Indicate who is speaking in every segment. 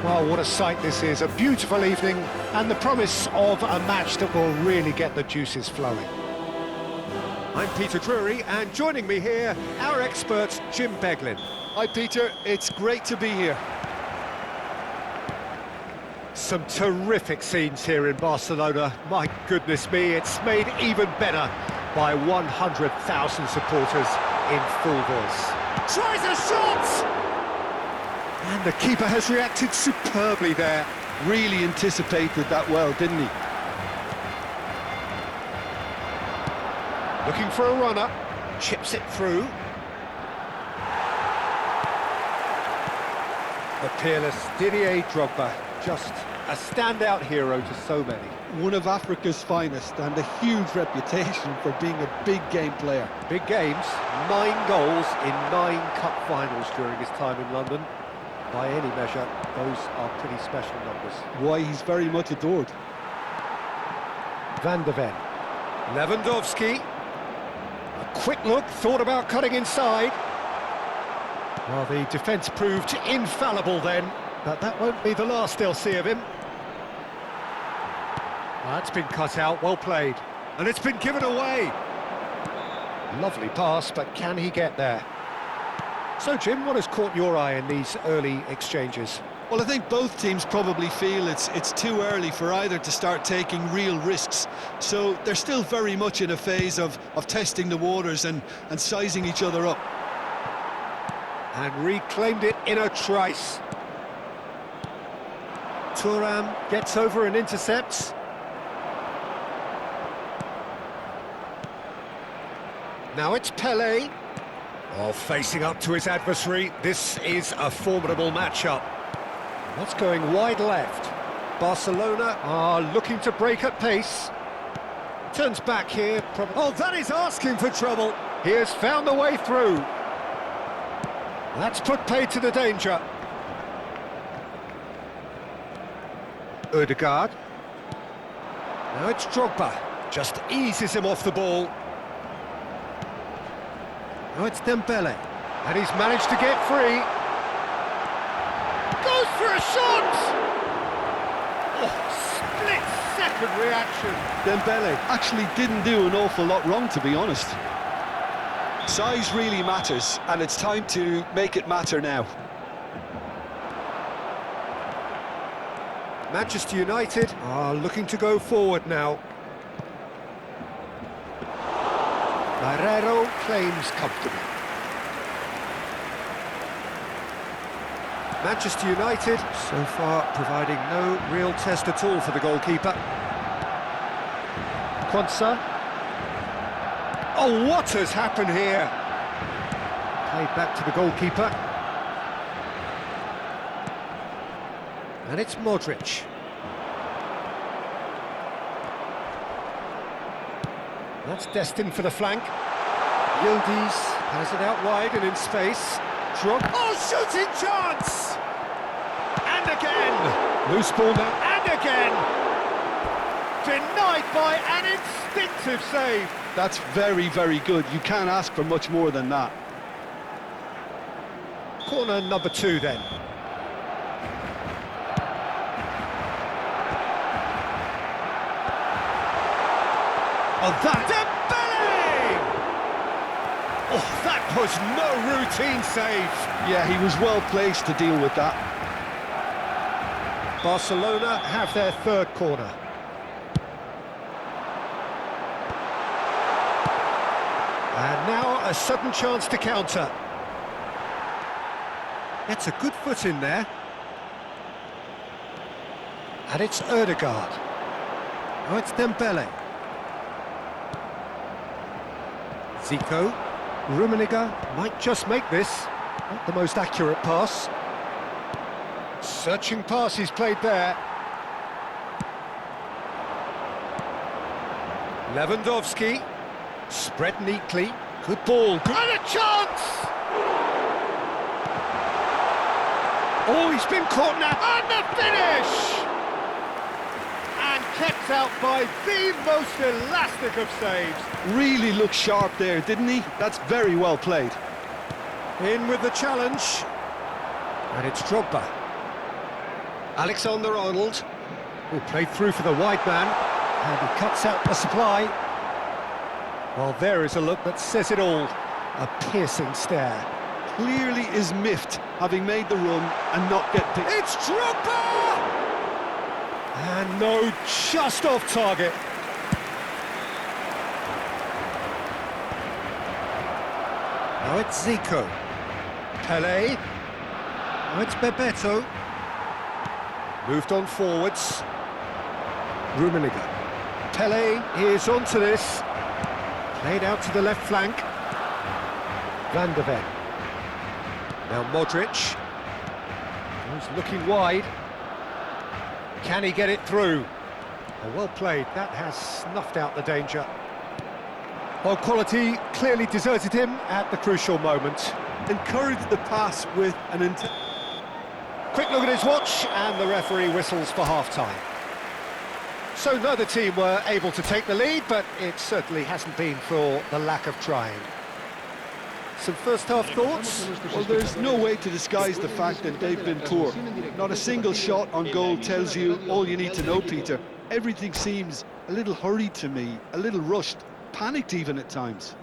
Speaker 1: Well, what a sight this is. A beautiful evening and the promise of a match that will really get the juices flowing. I'm Peter Drury, and joining me here, our expert, Jim Beglin.
Speaker 2: Hi Peter, it's great to be here.
Speaker 1: Some terrific scenes here in Barcelona. My goodness me, it's made even better by 100,000 supporters in full voice. Tries a shot! And the keeper has reacted superbly there.
Speaker 2: Really anticipated that well, didn't he?
Speaker 1: Looking for a runner, chips it through. The peerless Didier Drogba, just a standout hero to so many.
Speaker 2: One of Africa's finest and a huge reputation for being a big game player.
Speaker 1: Big games, 9 goals in 9 cup finals during his time in London. By any measure, those are pretty special numbers.
Speaker 2: Why, he's very much adored.
Speaker 1: Van de Ven. Lewandowski. A quick look, thought about cutting inside. Well, the defence proved infallible then, but that won't be the last they'll see of him. That's been cut out, well played. And it's been given away. Lovely pass, but can he get there? So, Jim, what has caught your eye in these early exchanges?
Speaker 2: Well, I think both teams probably feel it's too early for either to start taking real risks. So they're still very much in a phase of testing the waters and sizing each other up.
Speaker 1: And reclaimed it in a trice. Thuram gets over and intercepts. Now it's Pelé. Oh, facing up to his adversary, this is a formidable matchup. What's going wide left? Barcelona are looking to break at pace. Turns back here. Oh, that is asking for trouble. He has found the way through. That's put paid to the danger. Ødegaard. Now it's Drogba. Just eases him off the ball. Now it's Dembele. And he's managed to get free. Goes for a shot! Oh, split-second reaction.
Speaker 2: Dembele actually didn't do an awful lot wrong, to be honest. Size really matters, and it's time to make it matter now.
Speaker 1: Manchester United are looking to go forward now. Barreiro claims comfortably. Manchester United, so far, providing no real test at all for the goalkeeper. Quansah. Oh, what has happened here? Played back to the goalkeeper. And it's Modric. That's destined for the flank. Yildiz has it out wide and in space. Drop. Oh, shooting chance! And again! Loose ball now, and again! Denied by an instinctive save.
Speaker 2: That's very, very good. You can't ask for much more than that.
Speaker 1: Corner number 2 then. Oh, that... Dembele! Oh, that was no routine save.
Speaker 2: Yeah, he was well placed to deal with that.
Speaker 1: Barcelona have their 3rd corner. And now a sudden chance to counter. That's a good foot in there. And it's Ødegaard. Oh, it's Dembele. Zico. Rummenigge might just make this. Not the most accurate pass. Searching pass he's played there. Lewandowski. Spread neatly. Good ball. Good. And a chance! Oh, he's been caught now. And the finish! And kept out by the most elastic of saves.
Speaker 2: Really looked sharp there, didn't he? That's very well played.
Speaker 1: In with the challenge. And it's Drogba. Alexander-Arnold, who played through for the wide man, and he cuts out the supply. Well, there is a look that says it all. A piercing stare.
Speaker 2: Clearly is miffed, having made the run and not get picked.
Speaker 1: It's Drogba! And no, just off target. Now it's Zico. Pelé. Now it's Bebeto. Moved on forwards. Rummenigge. Pelé is onto this. Played out to the left flank. Van de Ven. Now Modric. He's looking wide. Can he get it through? Oh, well played. That has snuffed out the danger. Well, quality clearly deserted him at the crucial moment.
Speaker 2: Encouraged the pass with an
Speaker 1: Quick look at his watch, and the referee whistles for half-time. So neither team were able to take the lead, but it certainly hasn't been for the lack of trying. Some first-half thoughts?
Speaker 2: Well, there's no way to disguise the fact that they've been poor. Not a single shot on goal tells you all you need to know, Peter. Everything seems a little hurried to me, a little rushed, panicked even at times.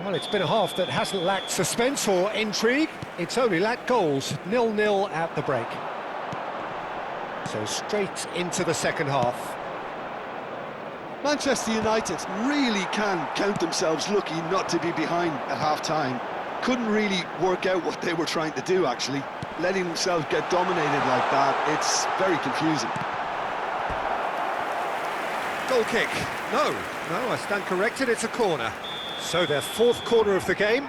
Speaker 1: Well, it's been a half that hasn't lacked suspense or intrigue. It's only lacked goals. 0-0 at the break. So straight into the second half.
Speaker 2: Manchester United really can count themselves lucky not to be behind at half-time. Couldn't really work out what they were trying to do, actually. Letting themselves get dominated like that, it's very confusing.
Speaker 1: Goal kick. No, I stand corrected, it's a corner. So their fourth corner of the game.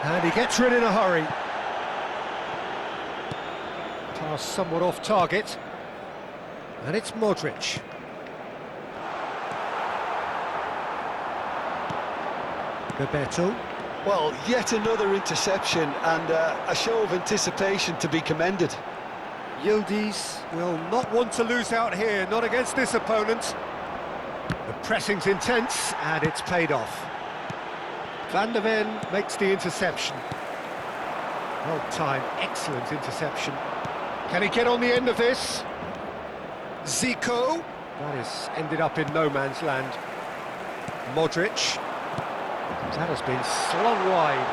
Speaker 1: And he gets rid in a hurry. Pass somewhat off target. And it's Modric. Bebeto.
Speaker 2: Well, yet another interception and a show of anticipation to be commended.
Speaker 1: Yildiz will not want to lose out here, not against this opponent. The pressing's intense, and it's paid off. Van de Ven makes the interception. Well timed, excellent interception. Can he get on the end of this? Zico. That has ended up in no man's land. Modric. That has been slung wide.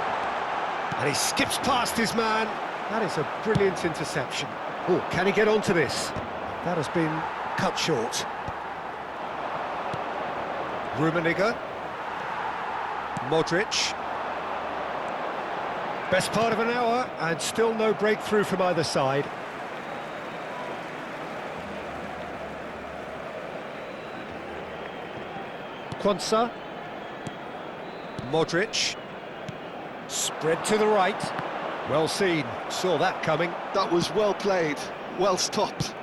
Speaker 1: And he skips past his man. That is a brilliant interception. Oh, can he get onto this? That has been cut short. Rummenigge. Modric. Best part of an hour, and still no breakthrough from either side. Quansah. Modric. Spread to the right. Well seen, saw that coming.
Speaker 2: That was well played, well stopped.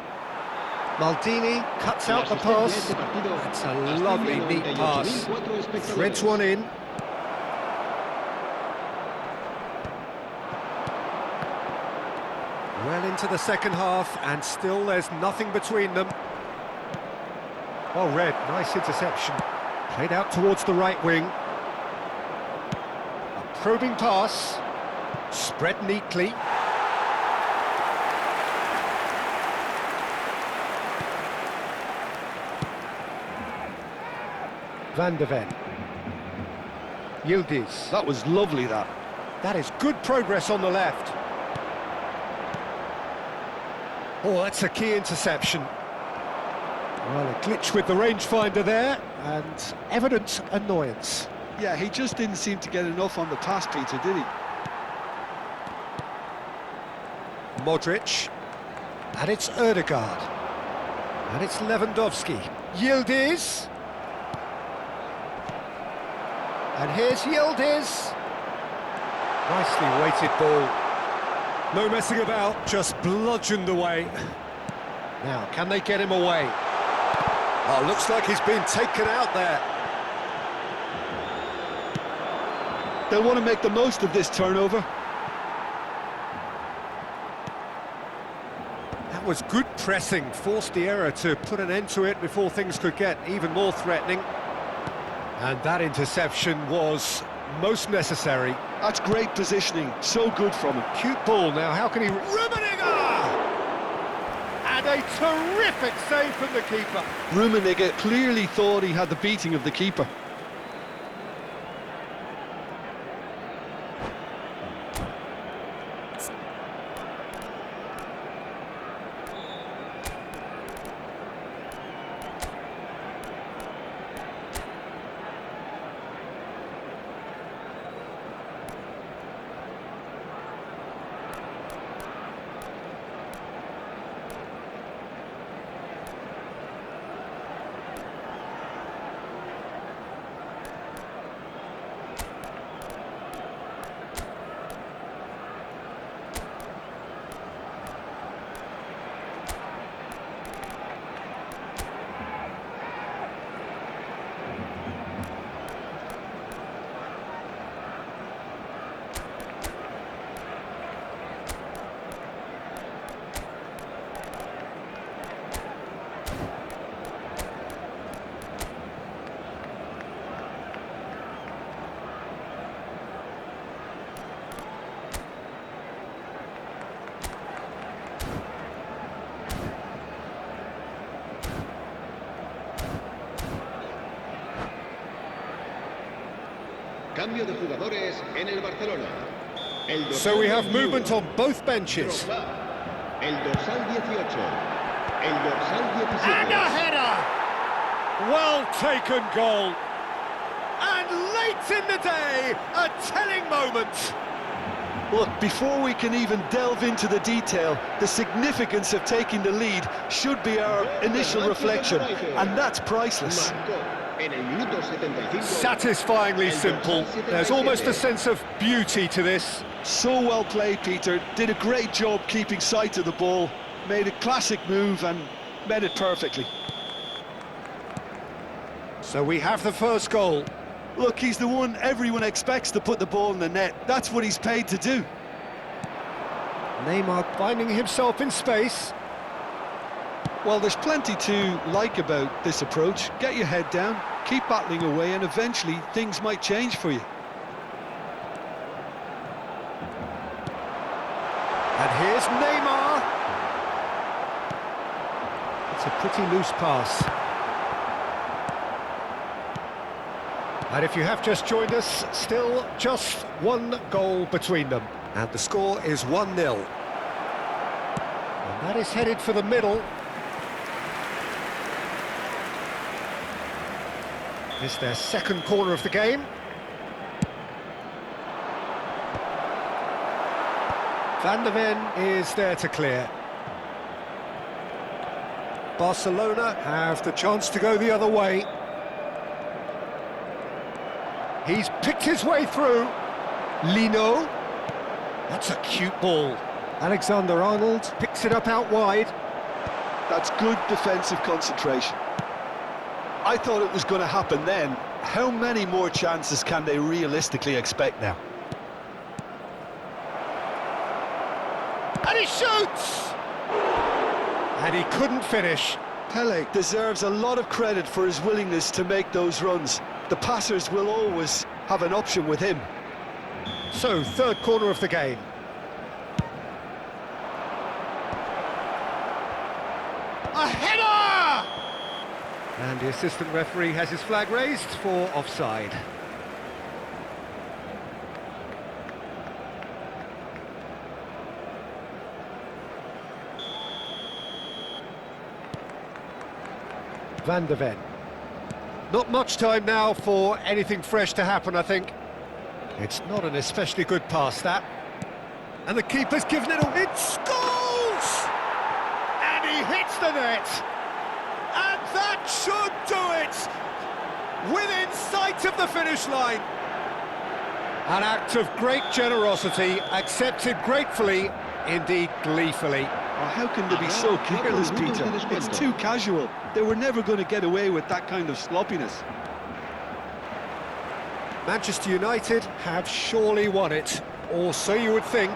Speaker 1: Maldini cuts out the pass. It's a lovely, neat pass. Threads one in. Well into the second half, and still there's nothing between them. Well read, nice interception. Played out towards the right wing. A probing pass. Spread neatly. Van de Ven. Yildiz.
Speaker 2: That was lovely, that.
Speaker 1: That is good progress on the left. Oh, that's a key interception. Well, a glitch with the rangefinder there, and evident annoyance.
Speaker 2: Yeah, he just didn't seem to get enough on the pass, Peter, did he?
Speaker 1: Modric. And it's Ødegaard. And it's Lewandowski. Yildiz. And here's Yildiz. Nicely weighted ball. No messing about, just bludgeoned away. Now, can they get him away? Oh, looks like he's been taken out there.
Speaker 2: They'll want to make the most of this turnover.
Speaker 1: That was good pressing, forced the error to put an end to it before things could get even more threatening. And that interception was most necessary.
Speaker 2: That's great positioning, so good from him.
Speaker 1: Cute ball now, how can he... Rummenigge! And a terrific save from the keeper.
Speaker 2: Rummenigge clearly thought he had the beating of the keeper.
Speaker 3: Cambio de jugadores en el Barcelona.
Speaker 1: So we have movement on both benches.
Speaker 3: El dorsal 18. El dorsal 17.
Speaker 1: And a header! Well taken goal. And late in the day, a telling moment.
Speaker 2: Look, before we can even delve into the detail, the significance of taking the lead should be our initial reflection, and that's priceless.
Speaker 3: En el minuto 75.
Speaker 1: Satisfyingly simple. There's almost a sense of beauty to this.
Speaker 2: So well played, Peter. Did a great job keeping sight of the ball, made a classic move and met it perfectly.
Speaker 1: So we have the first goal.
Speaker 2: Look, he's the one everyone expects to put the ball in the net. That's what he's paid to do.
Speaker 1: Neymar finding himself in space.
Speaker 2: Well, there's plenty to like about this approach. Get your head down, keep battling away, and eventually things might change for you.
Speaker 1: And here's Neymar. It's a pretty loose pass. And if you have just joined us, still just one goal between them. And the score is 1-0. And that is headed for the middle. It's their second corner of the game. Van der Ven is there to clear. Barcelona have the chance to go the other way. He's picked his way through. Lino. That's a cute ball. Alexander-Arnold picks it up out wide.
Speaker 2: That's good defensive concentration. I thought it was going to happen then. How many more chances can they realistically expect now?
Speaker 1: And he shoots! And he couldn't finish.
Speaker 2: Pele deserves a lot of credit for his willingness to make those runs. The passers will always have an option with him.
Speaker 1: So, third corner of the game. A header! And the assistant referee has his flag raised for offside. Van der Ven. Not much time now for anything fresh to happen, I think. It's not an especially good pass, that. And the keeper's given it away. It scores! And he hits the net. And that should do it! Within sight of the finish line. An act of great generosity, accepted gratefully, indeed gleefully.
Speaker 2: Oh, how can they be so careless, Peter? It's too casual. They were never going to get away with that kind of sloppiness.
Speaker 1: Manchester United have surely won it, or so you would think.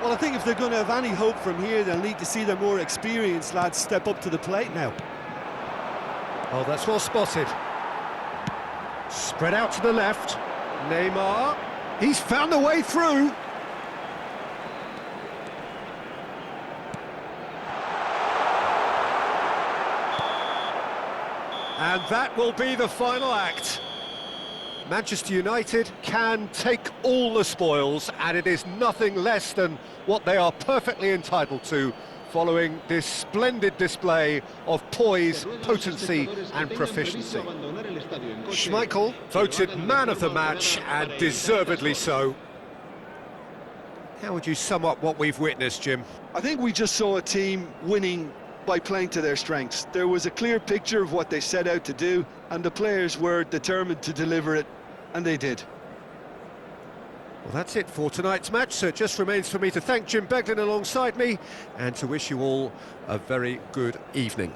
Speaker 2: Well, I think if they're going to have any hope from here, they'll need to see their more experienced lads step up to the plate now.
Speaker 1: Oh, that's well spotted. Spread out to the left. Neymar, he's found a way through. And that will be the final act. Manchester United can take all the spoils, and it is nothing less than what they are perfectly entitled to, following this splendid display of poise, potency and proficiency. Schmeichel voted man of the match, and deservedly so. How would you sum up what we've witnessed, Jim?
Speaker 2: I think we just saw a team winning by playing to their strengths. There was a clear picture of what they set out to do, and the players were determined to deliver it, and they did.
Speaker 1: Well, that's it for tonight's match, so it just remains for me to thank Jim Beglin alongside me and to wish you all a very good evening.